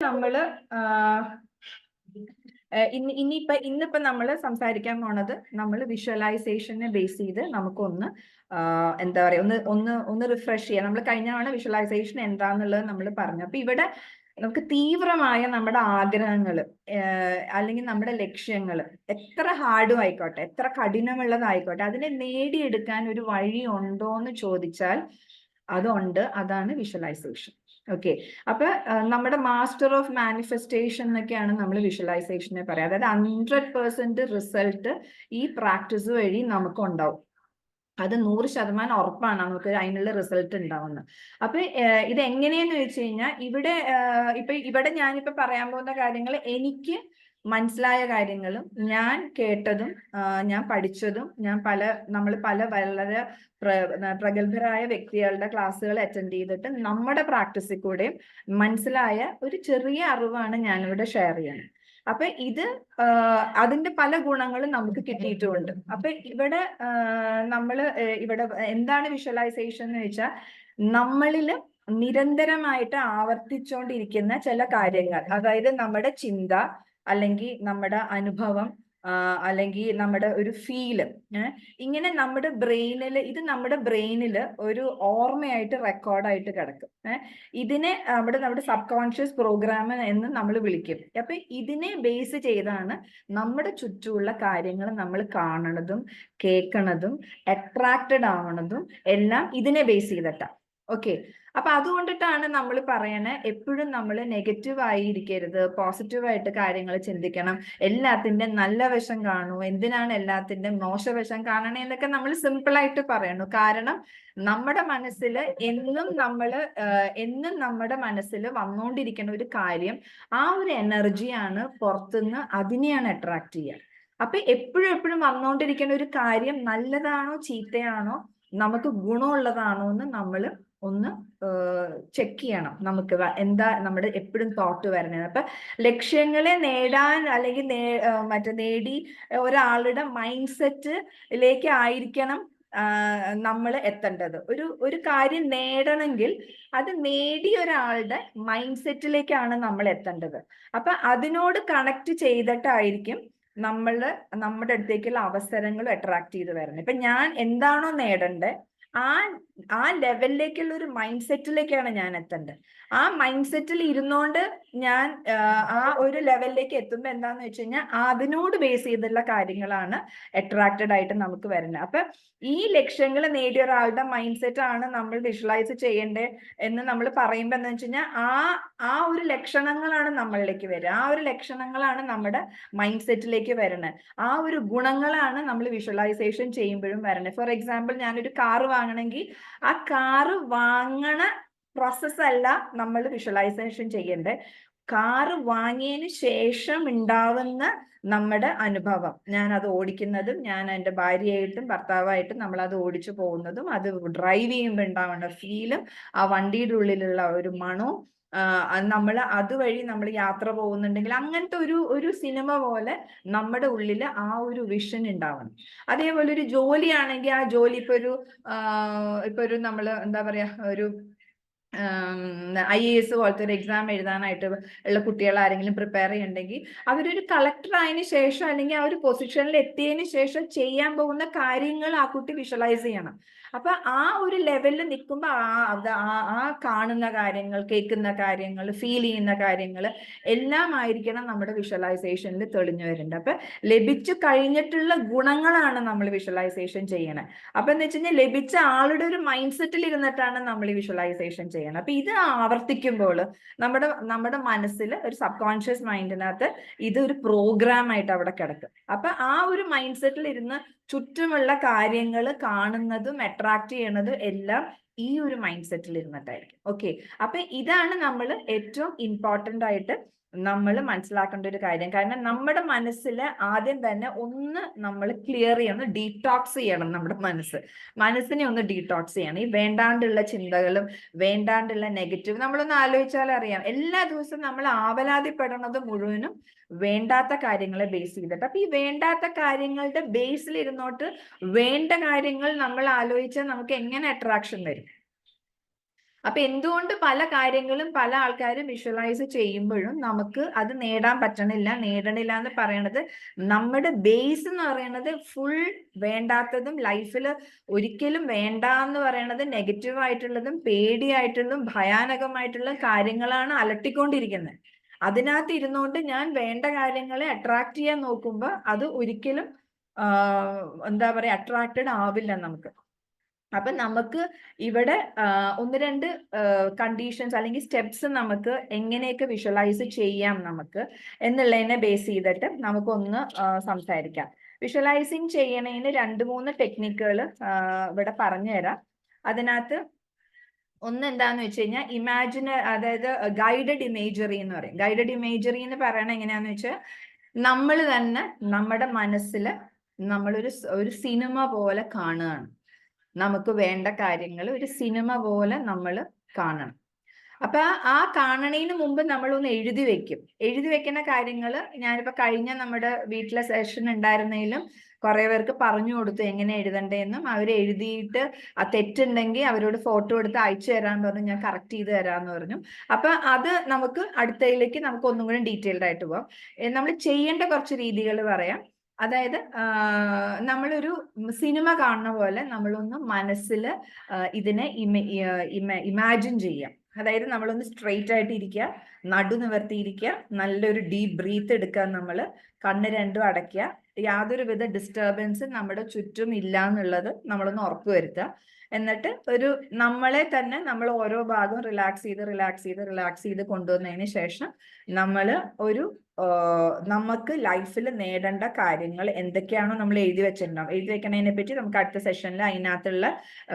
നമ്മള് ഇന്നിപ്പോ നമ്മൾ സംസാരിക്കാൻ പോണത് നമ്മൾ വിഷ്വലൈസേഷനെ ബേസ് ചെയ്ത് നമുക്കൊന്ന് എന്താ പറയാ ഒന്ന് റിഫ്രഷ് ചെയ്യാം. നമ്മൾ കഴിഞ്ഞ തവണ വിഷ്വലൈസേഷൻ എന്താന്നുള്ളത് നമ്മൾ പറഞ്ഞു. അപ്പൊ ഇവിടെ നമുക്ക് തീവ്രമായ നമ്മുടെ ആഗ്രഹങ്ങൾ അല്ലെങ്കിൽ നമ്മുടെ ലക്ഷ്യങ്ങൾ എത്ര ഹാർഡും ആയിക്കോട്ടെ, എത്ര കഠിനമുള്ളതായിക്കോട്ടെ, അതിനെ നേടിയെടുക്കാൻ ഒരു വഴി ഉണ്ടോ എന്ന് ചോദിച്ചാൽ അതുണ്ട്. അതാണ് വിഷ്വലൈസേഷൻ. ഓക്കെ, അപ്പൊ നമ്മുടെ മാസ്റ്റർ ഓഫ് മാനിഫെസ്റ്റേഷൻ എന്നൊക്കെയാണ് നമ്മൾ വിഷ്വലൈസേഷനെ പറയാം. അതായത് 100% റിസൾട്ട് ഈ പ്രാക്ടീസ് വഴി നമുക്ക് ഉണ്ടാവും. അത് 100% ഉറപ്പാണ് നമുക്ക് അതിനുള്ള റിസൾട്ട് ഉണ്ടാവുന്നത്. അപ്പൊ ഇത് എങ്ങനെയെന്ന് വെച്ച് കഴിഞ്ഞാൽ ഇവിടെ ഞാനിപ്പോ പറയാൻ പോകുന്ന കാര്യങ്ങൾ എനിക്ക് മനസ്സിലായ കാര്യങ്ങളും ഞാൻ കേട്ടതും ഞാൻ പഠിച്ചതും നമ്മൾ പല വളരെ പ്രഗത്ഭരായ വ്യക്തികളുടെ ക്ലാസ്സുകൾ അറ്റൻഡ് ചെയ്തിട്ട് നമ്മുടെ പ്രാക്ടീസിൽ കൂടെയും മനസ്സിലായ ഒരു ചെറിയ അറിവാണ് ഞാനിവിടെ ഷെയർ ചെയ്യുന്നത്. അപ്പൊ ഇത് അതിന്റെ പല ഗുണങ്ങളും നമുക്ക് കിട്ടിയിട്ടുമുണ്ട്. അപ്പൊ ഇവിടെ ഇവിടെ എന്താണ് വിഷ്വലൈസേഷൻ എന്ന് വെച്ചാൽ നമ്മളില് നിരന്തരമായിട്ട് ആവർത്തിച്ചുകൊണ്ടിരിക്കുന്ന ചില കാര്യങ്ങൾ, അതായത് നമ്മുടെ ചിന്ത അല്ലെങ്കിൽ നമ്മുടെ അനുഭവം അല്ലെങ്കിൽ നമ്മുടെ ഒരു ഫീല്, ഇങ്ങനെ നമ്മുടെ ബ്രെയിനിൽ ഒരു ഓർമ്മയായിട്ട് റെക്കോർഡായിട്ട് കിടക്കും. ഇതിനെ നമ്മുടെ സബ് കോൺഷ്യസ് പ്രോഗ്രാം എന്ന് നമ്മൾ വിളിക്കും. അപ്പൊ ഇതിനെ ബേസ് ചെയ്താണ് നമ്മുടെ ചുറ്റുമുള്ള കാര്യങ്ങൾ നമ്മൾ കാണണതും കേൾക്കണതും അട്രാക്റ്റഡ് ആവണതും എല്ലാം ഇതിനെ ബേസ് ചെയ്തിട്ടാണ്. ഓക്കെ, അപ്പൊ അതുകൊണ്ടിട്ടാണ് നമ്മൾ പറയണേ എപ്പോഴും നമ്മൾ നെഗറ്റീവ് ആയിരിക്കരുത്, പോസിറ്റീവായിട്ട് കാര്യങ്ങൾ ചിന്തിക്കണം, എല്ലാത്തിന്റെ നല്ല വശം കാണൂ, എന്തിനാണ് എല്ലാത്തിന്റെ മോശവശം കാണണേ എന്നൊക്കെ നമ്മൾ സിമ്പിൾ ആയിട്ട് പറയണു. കാരണം നമ്മുടെ മനസ്സിൽ എന്നും നമ്മുടെ മനസ്സിൽ വന്നുകൊണ്ടിരിക്കുന്ന ഒരു കാര്യം, ആ ഒരു എനർജിയാണ് പുറത്തുനിന്ന് അതിനെയാണ് അട്രാക്ട് ചെയ്യുക. അപ്പൊ എപ്പോഴും വന്നുകൊണ്ടിരിക്കുന്ന ഒരു കാര്യം നല്ലതാണോ ചീത്തയാണോ, നമുക്ക് ഗുണമുള്ളതാണോ എന്ന് നമ്മൾ ഒന്ന് ചെക്ക് ചെയ്യണം. നമുക്ക് എന്താ നമ്മുടെ എപ്പോഴും തോട്ട് വരുന്നത്. അപ്പൊ ലക്ഷ്യങ്ങളെ നേടാൻ അല്ലെങ്കിൽ നേടി ഒരാളുടെ മൈൻഡ് സെറ്റിലേക്ക് ആയിരിക്കണം നമ്മൾ എത്തേണ്ടത്. ഒരു കാര്യം നേടണമെങ്കിൽ അത് നേടിയ ഒരാളുടെ മൈൻഡ് സെറ്റിലേക്കാണ് നമ്മൾ എത്തേണ്ടത്. അപ്പൊ അതിനോട് കണക്ട് ചെയ്തിട്ടായിരിക്കും നമ്മുടെ അടുത്തേക്കുള്ള അവസരങ്ങൾ അട്രാക്ട് ചെയ്ത് വരുന്നത്. ഇപ്പൊ ഞാൻ എന്താണോ നേടേണ്ടത് ആ ലെവലിലേക്കുള്ള ഒരു മൈൻഡ് സെറ്റിലേക്കാണ് ഞാൻ എത്തേണ്ടത്. ആ മൈൻഡ് സെറ്റിൽ ഇരുന്നോണ്ട് ഞാൻ ആ ഒരു ലെവലിലേക്ക് എത്തുമ്പോൾ എന്താന്ന് വെച്ച് കഴിഞ്ഞാൽ അതിനോട് ബേസ് ചെയ്തുള്ള കാര്യങ്ങളാണ് അട്രാക്റ്റഡ് ആയിട്ട് നമുക്ക് വരുന്നത്. അപ്പൊ ഈ ലക്ഷ്യങ്ങൾ നേടിയ ഒരാളുടെ മൈൻഡ് സെറ്റ് ആണ് നമ്മൾ വിഷ്വലൈസ് ചെയ്യേണ്ടത് എന്ന് നമ്മൾ പറയുമ്പോൾ എന്താ വെച്ച് കഴിഞ്ഞാൽ ആ ഒരു ലക്ഷണങ്ങളാണ് നമ്മളിലേക്ക് വരിക. ആ ഒരു ലക്ഷണങ്ങളാണ് നമ്മുടെ മൈൻഡ് സെറ്റിലേക്ക് വരുന്നത്. ആ ഒരു ഗുണങ്ങളാണ് നമ്മൾ വിഷ്വലൈസേഷൻ ചെയ്യുമ്പോഴും വരുന്നത്. ഫോർ എക്സാമ്പിൾ, ഞാനൊരു കാറ് വാങ്ങണമെങ്കിൽ ആ കാറ് വാങ്ങണ പ്രോസസ് അല്ല നമ്മൾ വിഷ്വലൈസേഷൻ ചെയ്യേണ്ടത്. കാറ് വാങ്ങിയതിന് ശേഷം ഉണ്ടാവുന്ന നമ്മുടെ അനുഭവം, ഞാൻ അത് ഓടിക്കുന്നതും, ഞാൻ എൻ്റെ ഭാര്യയായിട്ടും ഭർത്താവായിട്ടും നമ്മൾ അത് ഓടിച്ചു പോകുന്നതും, അത് ഡ്രൈവ് ചെയ്യുമ്പോൾ ഉണ്ടാവുന്ന ഫീലും, ആ വണ്ടിയുടെ ഉള്ളിലുള്ള ഒരു മണവും, നമ്മൾ അതുവഴി നമ്മൾ യാത്ര പോകുന്നുണ്ടെങ്കിൽ അങ്ങനത്തെ ഒരു സിനിമ പോലെ നമ്മുടെ ഉള്ളിൽ ആ ഒരു വിഷൻ ഉണ്ടാവണം. അതേപോലെ ഒരു ജോലിയാണെങ്കിൽ ആ ജോലി ഇപ്പൊ ഒരു നമ്മൾ എന്താ പറയാ, ഒരു IAS പോലത്തെ ഒരു എക്സാം എഴുതാനായിട്ട് ഉള്ള കുട്ടികൾ ആരെങ്കിലും പ്രിപ്പയർ ചെയ്യുന്നുണ്ടെങ്കിൽ അവരൊരു കളക്ടർ ആയതിനു ശേഷം അല്ലെങ്കിൽ ആ ഒരു പൊസിഷനിൽ എത്തിയതിനു ശേഷം ചെയ്യാൻ പോകുന്ന കാര്യങ്ങൾ ആ കുട്ടി വിഷ്വലൈസ് ചെയ്യണം. അപ്പൊ ആ ഒരു ലെവലിൽ നിൽക്കുമ്പോൾ ആ കാണുന്ന കാര്യങ്ങൾ, കേൾക്കുന്ന കാര്യങ്ങൾ, ഫീൽ ചെയ്യുന്ന കാര്യങ്ങൾ എല്ലാം ആയിരിക്കണം നമ്മുടെ വിഷ്വലൈസേഷനിൽ തെളിഞ്ഞു വരുന്നത്. അപ്പൊ ലഭിച്ചു കഴിഞ്ഞിട്ടുള്ള ഗുണങ്ങളാണ് നമ്മൾ വിഷ്വലൈസേഷൻ ചെയ്യണത്. അപ്പൊ എന്ന് വെച്ച് കഴിഞ്ഞാൽ ലഭിച്ച ആളുടെ ഒരു മൈൻഡ് സെറ്റിൽ ഇരുന്നിട്ടാണ് നമ്മൾ ഈ വിഷ്വലൈസേഷൻ ചെയ്യണം. അപ്പൊ ഇത് ആവർത്തിക്കുമ്പോൾ നമ്മുടെ മനസ്സിൽ ഒരു സബ് കോൺഷ്യസ് മൈൻഡിനകത്ത് ഇതൊരു പ്രോഗ്രാം ആയിട്ട് അവിടെ കിടക്കും. അപ്പൊ ആ ഒരു മൈൻഡ് സെറ്റിൽ ഇരുന്ന് ചുറ്റുമുള്ള കാര്യങ്ങൾ കാണുന്നതും അട്രാക്ട് ചെയ്യണതും എല്ലാം ഈ ഒരു മൈൻഡ് സെറ്റിൽ ഇരുന്നിട്ടായിരിക്കും. ഓക്കെ, അപ്പൊ ഇതാണ് നമ്മൾ ഏറ്റവും ഇമ്പോർട്ടൻ്റ് ആയിട്ട് നമ്മൾ മനസ്സിലാക്കേണ്ട ഒരു കാര്യം. കാരണം നമ്മുടെ മനസ്സിൽ ആദ്യം തന്നെ ഒന്ന് നമ്മൾ ക്ലിയർ ചെയ്യണം, ഡീടോക്സ് ചെയ്യണം. നമ്മുടെ മനസ്സിനെ ഒന്ന് ഡീടോക്സ് ചെയ്യണം. ഈ വേണ്ടാണ്ടുള്ള ചിന്തകളും വേണ്ടാണ്ടുള്ള നെഗറ്റീവ് നമ്മളൊന്ന് ആലോചിച്ചാൽ അറിയാം. എല്ലാ ദിവസവും നമ്മൾ ആവലാതിപ്പെടുന്നത് മുഴുവനും വേണ്ടാത്ത കാര്യങ്ങളെ ബേസ് ചെയ്തിട്ട്. അപ്പൊ ഈ വേണ്ടാത്ത കാര്യങ്ങളുടെ ബേസിൽ ഇരുന്നോട്ട് വേണ്ട കാര്യങ്ങൾ നമ്മൾ ആലോചിച്ചാൽ നമുക്ക് എങ്ങനെ അട്രാക്ഷൻ വരും? അപ്പൊ എന്തുകൊണ്ട് പല കാര്യങ്ങളും പല ആൾക്കാരും വിഷ്വലൈസ് ചെയ്യുമ്പോഴും നമുക്ക് അത് നേടാൻ നേടണില്ല എന്ന് പറയണത് നമ്മുടെ ബേസ് എന്ന് പറയുന്നത് ഫുൾ വേണ്ടാത്തതും ലൈഫിൽ ഒരിക്കലും വേണ്ട എന്ന് പറയണത് നെഗറ്റീവ് ആയിട്ടുള്ളതും പേടിയായിട്ടുള്ളതും ഭയാനകമായിട്ടുള്ള കാര്യങ്ങളാണ് അലട്ടിക്കൊണ്ടിരിക്കുന്നത്. അതിനകത്ത് ഇരുന്നുകൊണ്ട് ഞാൻ വേണ്ട കാര്യങ്ങളെ അട്രാക്ട് ചെയ്യാൻ നോക്കുമ്പോൾ അത് ഒരിക്കലും എന്താ പറയാ അട്രാക്റ്റഡ് ആവില്ല നമുക്ക്. അപ്പൊ നമുക്ക് ഇവിടെ ഒന്ന് രണ്ട് കണ്ടീഷൻസ് അല്ലെങ്കിൽ സ്റ്റെപ്സ് നമുക്ക് എങ്ങനെയൊക്കെ വിഷ്വലൈസ് ചെയ്യാം നമുക്ക് എന്നുള്ളതിനെ ബേസ് ചെയ്തിട്ട് നമുക്കൊന്ന് സംസാരിക്കാം. വിഷ്വലൈസിങ് ചെയ്യണതിന് 2-3 ടെക്നിക്കുകൾ ഇവിടെ പറഞ്ഞുതരാം. അതിനകത്ത് ഒന്ന് എന്താന്ന് വെച്ച് കഴിഞ്ഞാൽ അതായത് ഗൈഡഡ് ഇമേജറി എന്ന് പറയും. ഗൈഡഡ് ഇമേജറി എന്ന് പറയണ എങ്ങനെയാന്ന് വെച്ചാൽ നമ്മൾ തന്നെ നമ്മുടെ മനസ്സിൽ ഒരു സിനിമ പോലെ കാണുകയാണ്. നമുക്ക് വേണ്ട കാര്യങ്ങൾ ഒരു സിനിമ പോലെ നമ്മൾ കാണണം. അപ്പൊ ആ കാണണതിന് മുമ്പ് നമ്മളൊന്ന് എഴുതി വെക്കും. എഴുതി വെക്കുന്ന കാര്യങ്ങൾ ഞാനിപ്പോ കഴിഞ്ഞ നമ്മുടെ വീട്ടിലെ സെഷൻ ഉണ്ടായിരുന്നതിലും കുറെ പേർക്ക് പറഞ്ഞു കൊടുത്തു എങ്ങനെ എഴുതണ്ടേന്നും. അവർ എഴുതിയിട്ട് ആ തെറ്റുണ്ടെങ്കിൽ അവരോട് ഫോട്ടോ എടുത്ത് അയച്ചു തരാൻ പറഞ്ഞു. ഞാൻ കറക്റ്റ് ചെയ്ത് തരാമെന്ന് പറഞ്ഞു. അപ്പൊ അത് നമുക്ക് അടുത്തതിലേക്ക് നമുക്ക് ഒന്നും കൂടി ഡീറ്റെയിൽഡ് ആയിട്ട് പോവാം. നമ്മൾ ചെയ്യേണ്ട കുറച്ച് രീതികൾ പറയാം. അതായത് നമ്മളൊരു സിനിമ കാണുന്ന പോലെ നമ്മളൊന്ന് മനസ്സിൽ ഇതിനെ ഇമാജിൻ ചെയ്യാം. അതായത് നമ്മളൊന്ന് സ്ട്രെയിറ്റ് ആയിട്ട് ഇരിക്കുക, നടു നിവർത്തിയിരിക്കുക, നല്ലൊരു ഡീപ്പ് ബ്രീത്ത് എടുക്കുക, നമ്മൾ കണ്ണ് രണ്ടും അടയ്ക്കുക, യാതൊരുവിധ ഡിസ്റ്റർബൻസും നമ്മുടെ ചുറ്റും ഇല്ല എന്നുള്ളത് നമ്മളൊന്ന് ഉറപ്പുവരുത്തുക. എന്നിട്ട് നമ്മളെ തന്നെ നമ്മൾ ഓരോ ഭാഗവും റിലാക്സ് ചെയ്ത് കൊണ്ടുവന്നതിന് ശേഷം നമ്മൾ നമുക്ക് ലൈഫിൽ നേടേണ്ട കാര്യങ്ങൾ എന്തൊക്കെയാണോ നമ്മൾ എഴുതി വെക്കണതിനെ പറ്റി നമുക്ക് അടുത്ത സെഷനിൽ അതിനകത്തുള്ള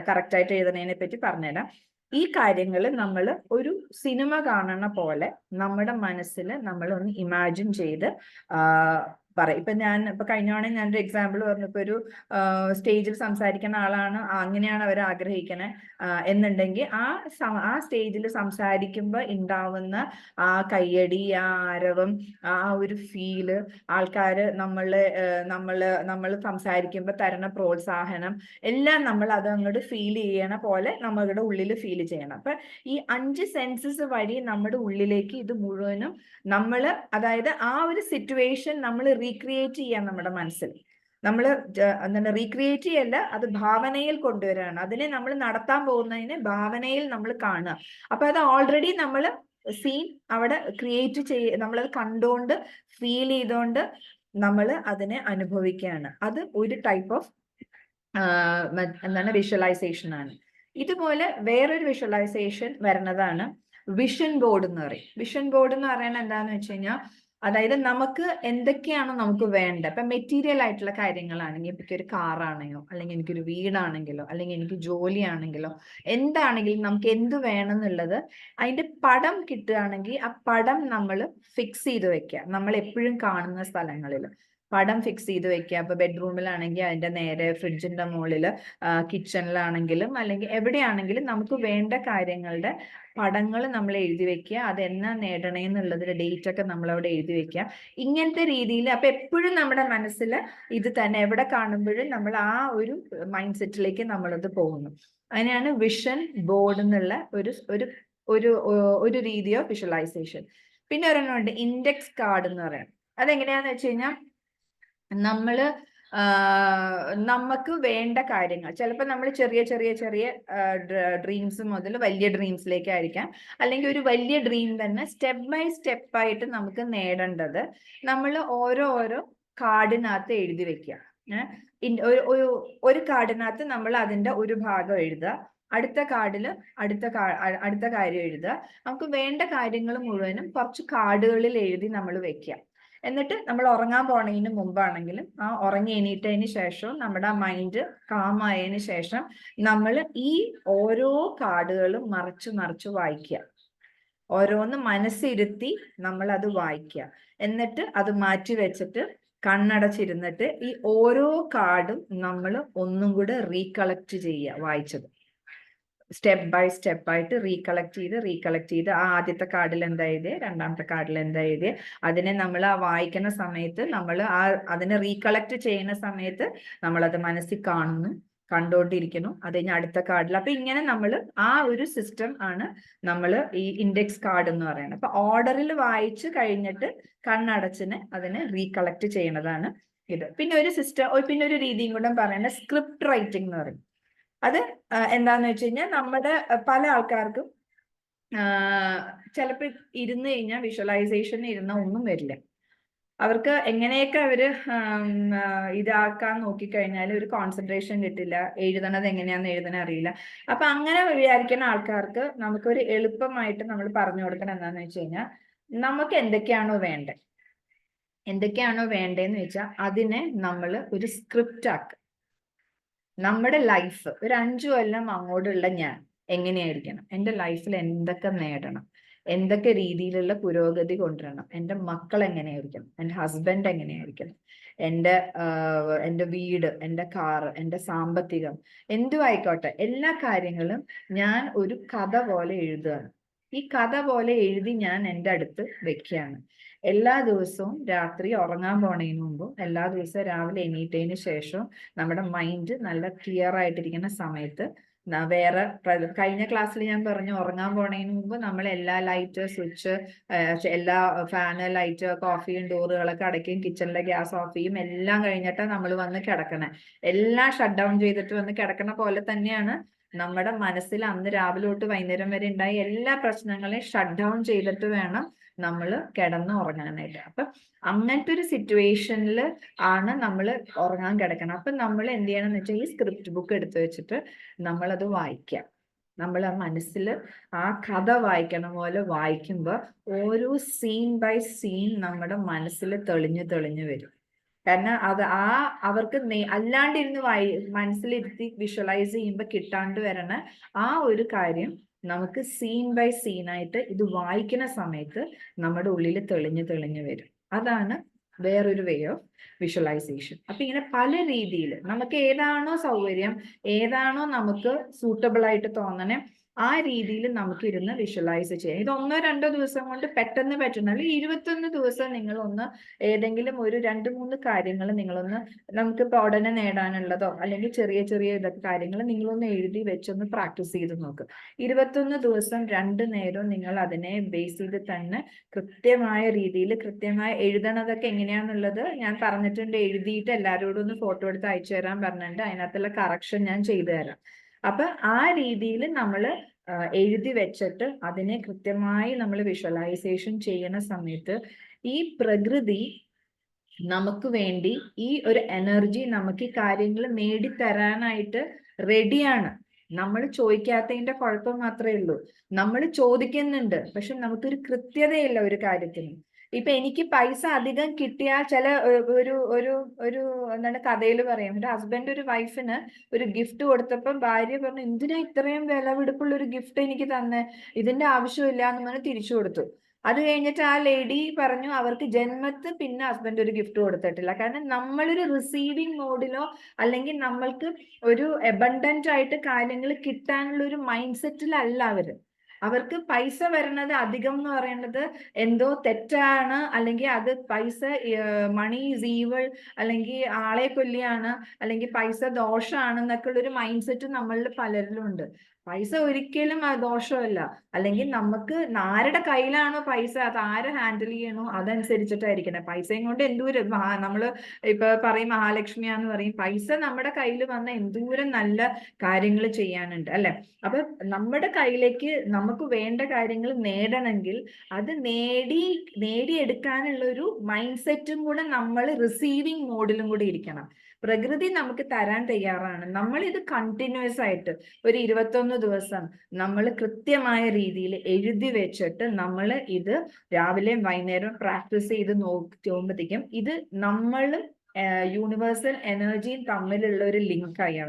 കറക്റ്റായിട്ട് എഴുതുന്നതിനെ പറ്റി പറഞ്ഞുതരാം. ഈ കാര്യങ്ങൾ നമ്മൾ ഒരു സിനിമ കാണുന്ന പോലെ നമ്മുടെ മനസ്സിൽ നമ്മൾ ഒന്ന് ഇമാജിൻ ചെയ്ത് പറയും. ഇപ്പൊ കഴിഞ്ഞോണെ ഞാനൊരു എക്സാമ്പിൾ പറഞ്ഞപ്പോ ഒരു സ്റ്റേജിൽ സംസാരിക്കുന്ന ആളാണ്, അങ്ങനെയാണ് അവർ ആഗ്രഹിക്കണേ എന്നുണ്ടെങ്കിൽ ആ സ്റ്റേജിൽ സംസാരിക്കുമ്പോൾ ഉണ്ടാവുന്ന ആ കയ്യടി, ആ ആരവം, ആ ഒരു ഫീല്, ആൾക്കാര് നമ്മൾ സംസാരിക്കുമ്പോൾ തരുന്ന പ്രോത്സാഹനം എല്ലാം നമ്മൾ അത് അങ്ങോട്ട് ഫീൽ ചെയ്യണ പോലെ നമ്മളുടെ ഉള്ളിൽ ഫീൽ ചെയ്യണം. അപ്പൊ ഈ 5 സെൻസസ് വഴി നമ്മുടെ ഉള്ളിലേക്ക് ഇത് മുഴുവനും അതായത് ആ ഒരു സിറ്റുവേഷൻ നമ്മൾ റീക്രിയേറ്റ് ചെയ്യാം നമ്മുടെ മനസ്സിൽ. നമ്മൾ എന്താണ് റീക്രിയേറ്റ് ചെയ്യല്ല, അത് ഭാവനയിൽ കൊണ്ടുവരികയാണ്. അതിനെ നമ്മൾ നടത്താൻ പോകുന്നതിന് ഭാവനയിൽ നമ്മൾ കാണുക. അപ്പൊ അത് ഓൾറെഡി നമ്മൾ സീൻ അവിടെ ക്രിയേറ്റ് നമ്മളത് കണ്ടുകൊണ്ട് ഫീൽ ചെയ്തുകൊണ്ട് നമ്മൾ അതിനെ അനുഭവിക്കുകയാണ്. അത് ഒരു ടൈപ്പ് ഓഫ് വിഷ്വലൈസേഷൻ ആണ്. ഇതുപോലെ വേറൊരു വിഷ്വലൈസേഷൻ വരുന്നതാണ് വിഷൻ ബോർഡ് എന്ന് പറയും. വിഷൻ ബോർഡ് എന്ന് പറയുന്നത് എന്താന്ന് വെച്ച് കഴിഞ്ഞാൽ, അതായത് നമുക്ക് എന്തൊക്കെയാണോ നമുക്ക് വേണ്ട, ഇപ്പൊ മെറ്റീരിയൽ ആയിട്ടുള്ള കാര്യങ്ങളാണെങ്കിൽ, ഇപ്പൊ ഒരു കാറാണെങ്കിലോ, അല്ലെങ്കിൽ എനിക്കൊരു വീടാണെങ്കിലോ, അല്ലെങ്കിൽ എനിക്ക് ജോലിയാണെങ്കിലോ, എന്താണെങ്കിലും നമുക്ക് എന്ത് വേണമെന്നുള്ളത് അതിന്റെ പടം കിട്ടുകയാണെങ്കിൽ ആ പടം നമ്മൾ ഫിക്സ് ചെയ്ത് വെക്കുക. നമ്മൾ എപ്പോഴും കാണുന്ന സ്ഥലങ്ങളിൽ പടം ഫിക്സ് ചെയ്ത് വെക്കുക. അപ്പൊ ബെഡ്റൂമിലാണെങ്കിൽ അതിന്റെ നേരെ ഫ്രിഡ്ജിന്റെ മുകളിൽ, കിച്ചണിലാണെങ്കിലും അല്ലെങ്കിൽ എവിടെയാണെങ്കിലും നമുക്ക് വേണ്ട കാര്യങ്ങളുടെ പടങ്ങൾ നമ്മൾ എഴുതി വെക്കുക. അതെന്നാ നേടണേന്നുള്ളതിന്റെ ഡേറ്റ് ഒക്കെ നമ്മൾ അവിടെ എഴുതി വെക്കുക. ഇങ്ങനത്തെ രീതിയിൽ അപ്പൊ എപ്പോഴും നമ്മുടെ മനസ്സിൽ ഇത് തന്നെ, എവിടെ കാണുമ്പോഴും നമ്മൾ ആ ഒരു മൈൻഡ് സെറ്റിലേക്ക് നമ്മളത് പോകുന്നു. അതിനെയാണ് വിഷൻ ബോർഡ് എന്നുള്ള ഒരു രീതി ഓഫ് വിഷ്വലൈസേഷൻ. പിന്നെ ഒരെണ്ണമുണ്ട് ഇൻഡെക്സ് കാർഡ് എന്ന് പറയാം. അതെങ്ങനെയാന്ന് വെച്ച് കഴിഞ്ഞാൽ, നമുക്ക് വേണ്ട കാര്യങ്ങൾ ചിലപ്പോൾ നമ്മൾ ചെറിയ ഡ്രീംസ് മുതൽ വലിയ ഡ്രീംസിലേക്കായിരിക്കാം, അല്ലെങ്കിൽ ഒരു വലിയ ഡ്രീം തന്നെ സ്റ്റെപ്പ് ബൈ സ്റ്റെപ്പ് ആയിട്ട് നമുക്ക് നേടേണ്ടത് നമ്മൾ ഓരോ കാർഡിനകത്ത് എഴുതി വെക്കുക. ഒരു കാർഡിനകത്ത് നമ്മൾ അതിന്റെ ഒരു ഭാഗം എഴുതുക, അടുത്ത കാർഡിൽ അടുത്ത കാര്യം എഴുതുക. നമുക്ക് വേണ്ട കാര്യങ്ങൾ മുഴുവനും കുറച്ച് കാർഡുകളിൽ എഴുതി നമ്മൾ വെക്കുക. എന്നിട്ട് നമ്മൾ ഉറങ്ങാൻ പോണതിന് മുമ്പാണെങ്കിലും ഉറങ്ങി എണീറ്റതിന് ശേഷവും നമ്മുടെ മൈൻഡ് കാം ആയതിനു ശേഷം നമ്മൾ ഈ ഓരോ കാർഡുകളും മറിച്ച് വായിക്കുക. ഓരോന്ന് മനസ്സിരുത്തി നമ്മൾ അത് വായിക്കുക. എന്നിട്ട് അത് മാറ്റി വെച്ചിട്ട് കണ്ണടച്ചിരുന്നിട്ട് ഈ ഓരോ കാർഡും നമ്മൾ ഒന്നും കൂടെ റീകളക്ട് ചെയ്യുക. വായിച്ചത് സ്റ്റെപ്പ് ബൈ സ്റ്റെപ്പ് ആയിട്ട് റീകളക്ട് ചെയ്ത് ആദ്യത്തെ കാർഡിൽ എന്താ എഴുതിയ, രണ്ടാമത്തെ കാർഡിൽ എന്താ എഴുതിയ, അതിനെ നമ്മൾ വായിക്കുന്ന സമയത്ത് അതിനെ റീകളക്ട് ചെയ്യുന്ന സമയത്ത് നമ്മളത് മനസ്സിൽ കാണുന്നു. കണ്ടോണ്ടിരിക്കുന്നു. അത് കഴിഞ്ഞ് അടുത്ത കാർഡിൽ. അപ്പൊ ഇങ്ങനെ നമ്മൾ ആ ഒരു സിസ്റ്റം ആണ് നമ്മൾ ഈ ഇൻഡെക്സ് കാർഡ് എന്ന് പറയുന്നത്. അപ്പൊ ഓർഡറിൽ വായിച്ചു കഴിഞ്ഞിട്ട് കണ്ണടച്ചിന് അതിനെ റീകളക്ട് ചെയ്യണതാണ് ഇത്. പിന്നെ ഒരു സിസ്റ്റം, പിന്നെ ഒരു രീതിയും കൂടെ പറയുന്നത് സ്ക്രിപ്റ്റ് റൈറ്റിംഗ് എന്ന് പറയും. അത് എന്താന്ന് വെച്ച് കഴിഞ്ഞാൽ നമ്മുടെ പല ആൾക്കാർക്കും ചിലപ്പോൾ ഇരുന്ന് കഴിഞ്ഞാൽ വിഷ്വലൈസേഷൻ ഇരുന്ന ഒന്നും വരില്ല. അവർക്ക് എങ്ങനെയൊക്കെ അവര് ഇതാക്കാൻ നോക്കിക്കഴിഞ്ഞാൽ ഒരു കോൺസെൻട്രേഷൻ കിട്ടില്ല, എഴുതണത് എങ്ങനെയാന്ന് എഴുതാൻ അറിയില്ല. അപ്പൊ അങ്ങനെ വിചാരിക്കുന്ന ആൾക്കാർക്ക് നമുക്കൊരു എളുപ്പമായിട്ട് നമ്മൾ പറഞ്ഞു കൊടുക്കണം എന്താന്ന് വെച്ച് കഴിഞ്ഞാൽ, നമുക്ക് എന്തൊക്കെയാണോ വേണ്ടതെന്ന് വെച്ചാൽ അതിനെ നമ്മൾ ഒരു സ്ക്രിപ്റ്റ് ആക്കുക. നമ്മുടെ ലൈഫ് ഒരു 5 കൊല്ലം അങ്ങോട്ടുള്ള ഞാൻ എങ്ങനെയായിരിക്കണം, എൻ്റെ ലൈഫിൽ എന്തൊക്കെ നേടണം, എന്തൊക്കെ രീതിയിലുള്ള പുരോഗതി കൊണ്ടുവരണം, എൻ്റെ മക്കൾ എങ്ങനെയായിരിക്കണം, എൻ്റെ ഹസ്ബൻഡ് എങ്ങനെയായിരിക്കണം, എൻ്റെ വീട്, എൻ്റെ കാറ്, എൻ്റെ സാമ്പത്തികം, എന്തും ആയിക്കോട്ടെ, എല്ലാ കാര്യങ്ങളും ഞാൻ ഒരു കഥ പോലെ എഴുതുകയാണ്. ഈ കഥ പോലെ എഴുതി ഞാൻ എൻ്റെ അടുത്ത് വെക്കുകയാണ്. എല്ലാ ദിവസവും രാത്രി ഉറങ്ങാൻ പോണതിന് മുമ്പും എല്ലാ ദിവസവും രാവിലെ എണീറ്റതിന് ശേഷവും നമ്മുടെ മൈൻഡ് നല്ല ക്ലിയർ ആയിട്ടിരിക്കുന്ന സമയത്ത് വേറെ കഴിഞ്ഞ ക്ലാസ്സിൽ ഞാൻ പറഞ്ഞു, ഉറങ്ങാൻ പോണതിന് മുമ്പ് നമ്മൾ എല്ലാ ലൈറ്റ് സ്വിച്ച്, എല്ലാ ഫാന്, ലൈറ്റ്, കോഫിയും ഡോറുകളൊക്കെ അടയ്ക്കുകയും കിച്ചണിലെ ഗ്യാസ് ഓഫ് ചെയ്യും. എല്ലാം കഴിഞ്ഞിട്ടാണ് നമ്മൾ വന്ന് കിടക്കണേ. എല്ലാം ഷട്ട് ഡൗൺ ചെയ്തിട്ട് വന്ന് കിടക്കണ പോലെ തന്നെയാണ് നമ്മുടെ മനസ്സിൽ അന്ന് രാവിലെ തൊട്ട് വൈകുന്നേരം വരെ ഉണ്ടായ എല്ലാ പ്രശ്നങ്ങളെയും ഷട്ട് ഡൗൺ ചെയ്തിട്ട് വേണം നമ്മൾ കിടന്ന് ഉറങ്ങാനായിട്ട്. അപ്പൊ അങ്ങനത്തെ ഒരു സിറ്റുവേഷനിൽ ആണ് നമ്മൾ ഉറങ്ങാൻ കിടക്കണം. അപ്പൊ നമ്മൾ എന്ത് ചെയ്യണം എന്ന് വെച്ചാൽ ഈ സ്ക്രിപ്റ്റ് ബുക്ക് എടുത്തു വെച്ചിട്ട് നമ്മളത് വായിക്കാം. നമ്മൾ ആ മനസ്സിൽ ആ കഥ വായിക്കണ പോലെ വായിക്കുമ്പോൾ ഓരോ സീൻ ബൈ സീൻ നമ്മുടെ മനസ്സിൽ തെളിഞ്ഞു വരും. കാരണം അത് അവർക്ക് അല്ലാണ്ടിരുന്ന് മനസ്സിലിരുത്തി വിഷ്വലൈസ് ചെയ്യുമ്പോൾ കിട്ടാണ്ട് വരണ ആ ഒരു കാര്യം നമുക്ക് സീൻ ബൈ സീൻ ആയിട്ട് ഇത് വായിക്കുന്ന സമയത്ത് നമ്മുടെ ഉള്ളിൽ തെളിഞ്ഞു വരും. അതാണ് വേറൊരു വേ ഓഫ് വിഷ്വലൈസേഷൻ. അപ്പൊ ഇങ്ങനെ പല രീതിയിൽ നമുക്ക് ഏതാണോ സൗകര്യം, ഏതാണോ നമുക്ക് സൂട്ടബിൾ ആയിട്ട് തോന്നണേ, ആ രീതിയിൽ നമുക്ക് ഇരുന്ന് വിഷ്വലൈസ് ചെയ്യാം. ഇത് 1-2 ദിവസം കൊണ്ട് പെട്ടെന്ന് പറ്റുന്ന, അല്ലെങ്കിൽ 21 ദിവസം നിങ്ങളൊന്ന് ഏതെങ്കിലും ഒരു 2-3 കാര്യങ്ങൾ നിങ്ങളൊന്ന്, നമുക്കിപ്പോൾ ഉടനെ നേടാനുള്ളതോ അല്ലെങ്കിൽ ചെറിയ ഇതൊക്കെ കാര്യങ്ങൾ നിങ്ങളൊന്ന് എഴുതി വെച്ചൊന്ന് പ്രാക്ടീസ് ചെയ്ത് നോക്ക്. 21 ദിവസം 2 നേരവും നിങ്ങൾ അതിനെ ബേസ് ചെയ്ത് തന്നെ കൃത്യമായ രീതിയിൽ കൃത്യമായി എഴുതണതൊക്കെ എങ്ങനെയാന്നുള്ളത് ഞാൻ പറഞ്ഞിട്ടുണ്ട്. എഴുതിയിട്ട് എല്ലാവരോടും ഒന്ന് ഫോട്ടോ എടുത്ത് അയച്ചു തരാൻ പറഞ്ഞിട്ടുണ്ട്. അതിനകത്തുള്ള കറക്ഷൻ ഞാൻ ചെയ്തു തരാം. അപ്പൊ ആ രീതിയിൽ നമ്മൾ എഴുതി വെച്ചിട്ട് അതിനെ കൃത്യമായി നമ്മൾ വിഷ്വലൈസേഷൻ ചെയ്യുന്ന സമയത്ത് ഈ പ്രകൃതി നമുക്ക് വേണ്ടി ഈ ഒരു എനർജി നമുക്ക് ഈ കാര്യങ്ങൾ നേടിത്തരാനായിട്ട് റെഡിയാണ്. നമ്മൾ ചോദിക്കാത്തതിന്റെ കുഴപ്പം മാത്രമേ ഉള്ളൂ. നമ്മൾ ചോദിക്കുന്നുണ്ട്, പക്ഷെ നമുക്കൊരു കൃത്യതയില്ല ഒരു കാര്യത്തിന്. ഇപ്പൊ എനിക്ക് പൈസ അധികം കിട്ടിയാൽ ചില ഒരു എന്താണ് കഥയിൽ പറയും, ഒരു ഹസ്ബൻഡ് ഒരു വൈഫിന് ഒരു ഗിഫ്റ്റ് കൊടുത്തപ്പോൾ ഭാര്യ പറഞ്ഞു, എന്തിനാ ഇത്രയും വിലപിടിപ്പുള്ള ഒരു ഗിഫ്റ്റ് എനിക്ക് തന്നെ, ഇതിന്റെ ആവശ്യമില്ല എന്ന് പറഞ്ഞ് തിരിച്ചു കൊടുത്തു. അത് കഴിഞ്ഞിട്ട് ആ ലേഡി പറഞ്ഞു അവർക്ക് ജന്മത്ത് പിന്നെ ഹസ്ബൻഡ് ഒരു ഗിഫ്റ്റ് കൊടുത്തിട്ടില്ല. കാരണം നമ്മളൊരു റിസീവിങ് മോഡിലോ അല്ലെങ്കിൽ നമ്മൾക്ക് ഒരു എബണ്ടന്റ് ആയിട്ട് കാര്യങ്ങൾ കിട്ടാനുള്ള ഒരു മൈൻഡ് സെറ്റിലല്ല അവർക്ക് പൈസ വരണത് അധികം എന്ന് പറയുന്നത് എന്തോ തെറ്റാണ്, അല്ലെങ്കിൽ അത് പൈസ മണി ഈസ് ഈവൾ, അല്ലെങ്കിൽ ആളെ കൊല്ലിയാണ്, അല്ലെങ്കിൽ പൈസ ദോഷമാണെന്നൊക്കെ ഉള്ളൊരു മൈൻഡ് സെറ്റ് നമ്മളിൽ പലരിലും ഉണ്ട്. പൈസ ഒരിക്കലും ദോഷമല്ല. അല്ലെങ്കിൽ നമുക്ക് ആരുടെ കയ്യിലാണോ പൈസ അത് ആര് ഹാൻഡിൽ ചെയ്യണോ അതനുസരിച്ചിട്ടായിരിക്കണേ. പൈസയും കൊണ്ട് എന്തോരം നമ്മള് ഇപ്പൊ പറയും മഹാലക്ഷ്മിയാന്ന് പറയും, പൈസ നമ്മുടെ കയ്യിൽ വന്ന എന്തോരം നല്ല കാര്യങ്ങൾ ചെയ്യാനുണ്ട് അല്ലെ. അപ്പൊ നമ്മുടെ കയ്യിലേക്ക് നമുക്ക് വേണ്ട കാര്യങ്ങൾ നേടണമെങ്കിൽ അത് നേടിയെടുക്കാനുള്ള ഒരു മൈൻഡ് സെറ്റും കൂടെ നമ്മൾ റിസീവിങ് മോഡിലും കൂടി ഇരിക്കണം. പ്രകൃതി നമുക്ക് തരാൻ തയ്യാറാണ്. നമ്മൾ ഇത് കണ്ടിന്യൂസ് ആയിട്ട് ഒരു 21 ദിവസം നമ്മൾ കൃത്യമായ രീതിയിൽ എഴുതി വെച്ചിട്ട് നമ്മൾ ഇത് രാവിലെയും വൈകുന്നേരവും പ്രാക്ടീസ് ചെയ്ത് നോക്കുമ്പോഴത്തേക്കും ഇത് നമ്മളും യൂണിവേഴ്സൽ എനർജിയും തമ്മിലുള്ള ഒരു ലിങ്കായി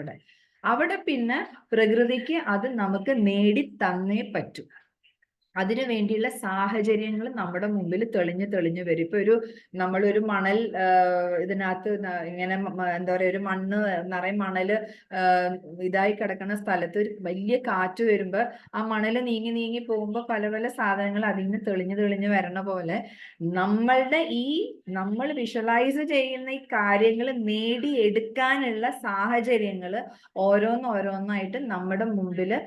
അവിടെ പിന്നെ പ്രകൃതിക്ക് അത് നമുക്ക് നേടി തന്നേ പറ്റൂ. അതിനു വേണ്ടിയുള്ള സാഹചര്യങ്ങൾ നമ്മുടെ മുമ്പിൽ തെളിഞ്ഞു വരും. ഇപ്പൊ നമ്മളൊരു മണൽ ഇതിനകത്ത് ഇങ്ങനെ എന്താ പറയാ, ഒരു മണ്ണ് നിറയെ മണല് ഇതായി കിടക്കുന്ന സ്ഥലത്ത് ഒരു വലിയ കാറ്റ് വരുമ്പോ ആ മണല് നീങ്ങി പോകുമ്പോ പല പല സാധനങ്ങൾ അതിന് തെളിഞ്ഞു വരണ പോലെ നമ്മൾ വിഷ്വലൈസ് ചെയ്യുന്ന ഈ കാര്യങ്ങൾ നേടിയെടുക്കാനുള്ള സാഹചര്യങ്ങൾ ഓരോന്നായിട്ട് നമ്മുടെ മുമ്പില്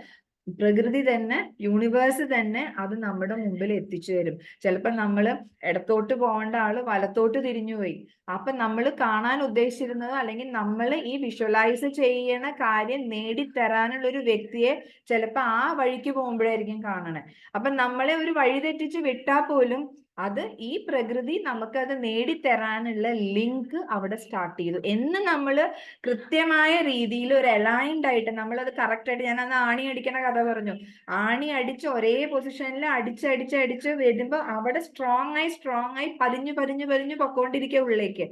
പ്രകൃതി തന്നെ, യൂണിവേഴ്സ് തന്നെ അത് നമ്മുടെ മുമ്പിൽ എത്തിച്ചു തരും. ചിലപ്പോൾ നമ്മൾ ഇടത്തോട്ട് പോകേണ്ട ആള് വലത്തോട്ട് തിരിഞ്ഞുപോയി. അപ്പൊ നമ്മൾ കാണാൻ ഉദ്ദേശിച്ചിരുന്നത്, അല്ലെങ്കിൽ നമ്മൾ ഈ വിഷ്വലൈസ് ചെയ്യണ കാര്യം നേടിത്തരാനുള്ള ഒരു വ്യക്തിയെ ചിലപ്പോൾ ആ വഴിക്ക് പോകുമ്പോഴായിരിക്കും കാണണേ. അപ്പൊ നമ്മളെ ഒരു വഴി തെറ്റിച്ച് വിട്ടാൽ പോലും അത് ഈ പ്രകൃതി നമുക്കത് നേടിത്തരാനുള്ള ലിങ്ക് അവിടെ സ്റ്റാർട്ട് ചെയ്തു എന്ന് നമ്മൾ കൃത്യമായ രീതിയിൽ ഒരു അലൈൻഡ് ആയിട്ട് നമ്മളത് കറക്റ്റ് ആയിട്ട്, ഞാൻ അന്ന് ആണി അടിക്കണ കഥ പറഞ്ഞു. ആണി അടിച്ച് ഒരേ പൊസിഷനിൽ അടിച്ച് വരുമ്പോ അവിടെ സ്ട്രോങ് ആയി പതിഞ്ഞു പൊക്കോണ്ടിരിക്കുക ഉള്ളിലേക്ക്.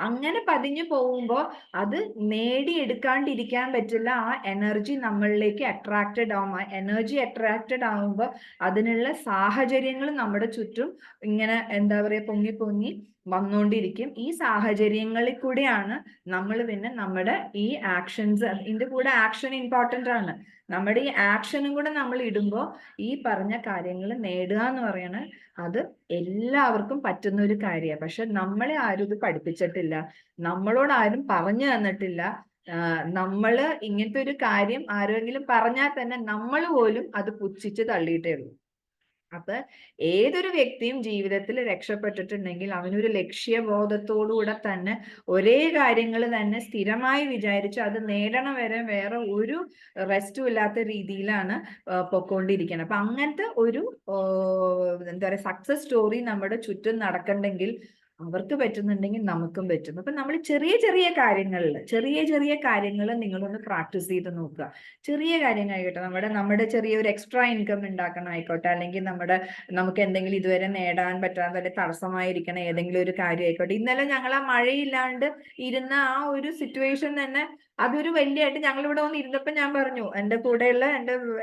അങ്ങനെ പതിഞ്ഞു പോകുമ്പോ അത് നേടിയെടുക്കാണ്ടിരിക്കാൻ പറ്റില്ല. ആ എനർജി നമ്മളിലേക്ക് അട്രാക്റ്റഡ് ആവും. ആ എനർജി അട്രാക്റ്റഡ് ആവുമ്പോ അതിനുള്ള സാഹചര്യങ്ങൾ നമ്മുടെ ചുറ്റും ഇങ്ങനെ എന്താ പറയാ പൊങ്ങി വന്നുകൊണ്ടിരിക്കും. ഈ സാഹചര്യങ്ങളിൽ കൂടിയാണ് നമ്മൾ പിന്നെ നമ്മുടെ ഈ ആക്ഷൻസ്, ഇതിന്റെ കൂടെ ആക്ഷൻ ഇമ്പോർട്ടൻ്റ് ആണ്. നമ്മുടെ ഈ ആക്ഷനും കൂടെ നമ്മൾ ഇടുമ്പോൾ ഈ പറഞ്ഞ കാര്യങ്ങൾ നേടുക എന്ന് പറയണത് അത് എല്ലാവർക്കും പറ്റുന്ന ഒരു കാര്യമാണ്. പക്ഷെ നമ്മളെ ആരും ഇത് പഠിപ്പിച്ചിട്ടില്ല, നമ്മളോട് ആരും പറഞ്ഞു തന്നിട്ടില്ല. നമ്മള് ഇങ്ങനത്തെ ഒരു കാര്യം ആരെങ്കിലും പറഞ്ഞാൽ തന്നെ നമ്മൾ പോലും അത് പുച്ഛിച്ച് തള്ളിയിട്ടേ ഉള്ളൂ. അപ്പൊ ഏതൊരു വ്യക്തിയും ജീവിതത്തിൽ രക്ഷപ്പെട്ടിട്ടുണ്ടെങ്കിൽ അവനൊരു ലക്ഷ്യബോധത്തോടുകൂടെ തന്നെ ഒരേ കാര്യങ്ങൾ തന്നെ സ്ഥിരമായി വിചാരിച്ച് അത് നേടണം വരെ വേറെ ഒരു റെസ്റ്റും ഇല്ലാത്ത രീതിയിലാണ് പൊക്കോണ്ടിരിക്കുന്നത്. അപ്പൊ അങ്ങനത്തെ ഒരു എന്താ പറയുക സക്സസ് സ്റ്റോറി നമ്മുടെ ചുറ്റും നടക്കണ്ടെങ്കിൽ അവർക്ക് പറ്റുന്നുണ്ടെങ്കിൽ നമുക്കും പറ്റും. അപ്പൊ നമ്മൾ ചെറിയ കാര്യങ്ങൾ നിങ്ങളൊന്ന് പ്രാക്ടീസ് ചെയ്ത് നോക്കുക. ചെറിയ കാര്യങ്ങളായിക്കോട്ടെ, നമ്മുടെ ചെറിയൊരു എക്സ്ട്രാ ഇൻകം ഉണ്ടാക്കണം ആയിക്കോട്ടെ, അല്ലെങ്കിൽ നമുക്ക് എന്തെങ്കിലും ഇതുവരെ നേടാൻ പറ്റാതെ തടസ്സമായിരിക്കണ ഏതെങ്കിലും ഒരു കാര്യം ആയിക്കോട്ടെ. ഇന്നലെ ഞങ്ങൾ ആ മഴയില്ലാണ്ട് ഇരുന്ന ആ ഒരു സിറ്റുവേഷൻ തന്നെ അതൊരു വലിയായിട്ട് ഞങ്ങൾ ഇവിടെ വന്ന് ഇരുന്നപ്പോൾ ഞാൻ പറഞ്ഞു, എൻ്റെ കൂടെയുള്ള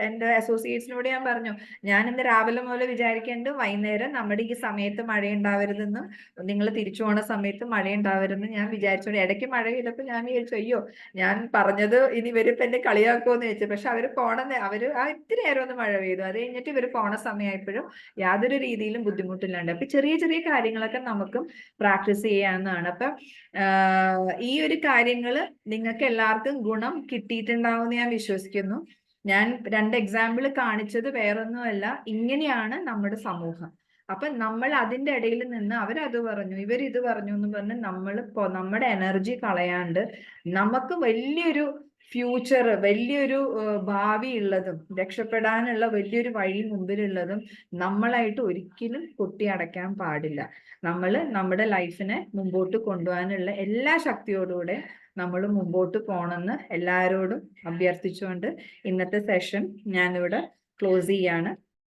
എൻ്റെ അസോസിയേറ്റ്സിനോട് ഞാൻ പറഞ്ഞു, ഞാൻ ഇന്ന് രാവിലെ മുതൽ വിചാരിക്കേണ്ടത് വൈകുന്നേരം നമ്മുടെ ഈ സമയത്ത് മഴയുണ്ടാവരുതെന്നും നിങ്ങൾ തിരിച്ചു പോണ സമയത്ത് മഴയുണ്ടാവരുതെന്ന് ഞാൻ വിചാരിച്ചോണ്ട്. ഇടയ്ക്ക് മഴ പെയ്തപ്പോൾ ഞാൻ വിചാരിച്ചു, അയ്യോ ഞാൻ പറഞ്ഞത് ഇനി ഇവരിപ്പോ എന്നെ കളിയാക്കുമെന്ന് വെച്ചു. പക്ഷെ അവര് ആ ഇത്തിരി നേരം ഒന്ന് മഴ പെയ്തു, അത് കഴിഞ്ഞിട്ട് ഇവർ പോണ സമയമായപ്പോഴും യാതൊരു രീതിയിലും ബുദ്ധിമുട്ടില്ലാണ്ട്. അപ്പൊ ചെറിയ കാര്യങ്ങളൊക്കെ നമുക്കും പ്രാക്ടീസ് ചെയ്യാവുന്നതാണ്. അപ്പൊ ഈ ഒരു കാര്യങ്ങള് നിങ്ങൾക്ക് എല്ലാവർക്കും ഗുണം കിട്ടിയിട്ടുണ്ടാവും ഞാൻ വിശ്വസിക്കുന്നു. ഞാൻ 2 എക്സാമ്പിൾ കാണിച്ചത് വേറൊന്നുമല്ല, ഇങ്ങനെയാണ് നമ്മുടെ സമൂഹം. അപ്പൊ നമ്മൾ അതിന്റെ ഇടയിൽ നിന്ന് അവരത് പറഞ്ഞു ഇവരിത് പറഞ്ഞു എന്ന് പറഞ്ഞ് നമ്മുടെ എനർജി കളയാണ്ട് നമുക്ക് വലിയൊരു ഫ്യൂച്ചർ, വലിയൊരു ഭാവി ഉള്ളതും രക്ഷപ്പെടാനുള്ള വലിയൊരു വഴി മുമ്പിലുള്ളതും നമ്മളായിട്ട് ഒരിക്കലും കൊട്ടിയടയ്ക്കാൻ പാടില്ല. നമ്മുടെ ലൈഫിനെ മുമ്പോട്ട് കൊണ്ടുപോകാനുള്ള എല്ലാ ശക്തിയോടുകൂടെ നമ്മൾ മുമ്പോട്ട് പോകണമെന്ന് എല്ലാവരോടും അഭ്യർത്ഥിച്ചുകൊണ്ട് ഇന്നത്തെ സെഷൻ ഞാനിവിടെ ക്ലോസ് ചെയ്യാണ്.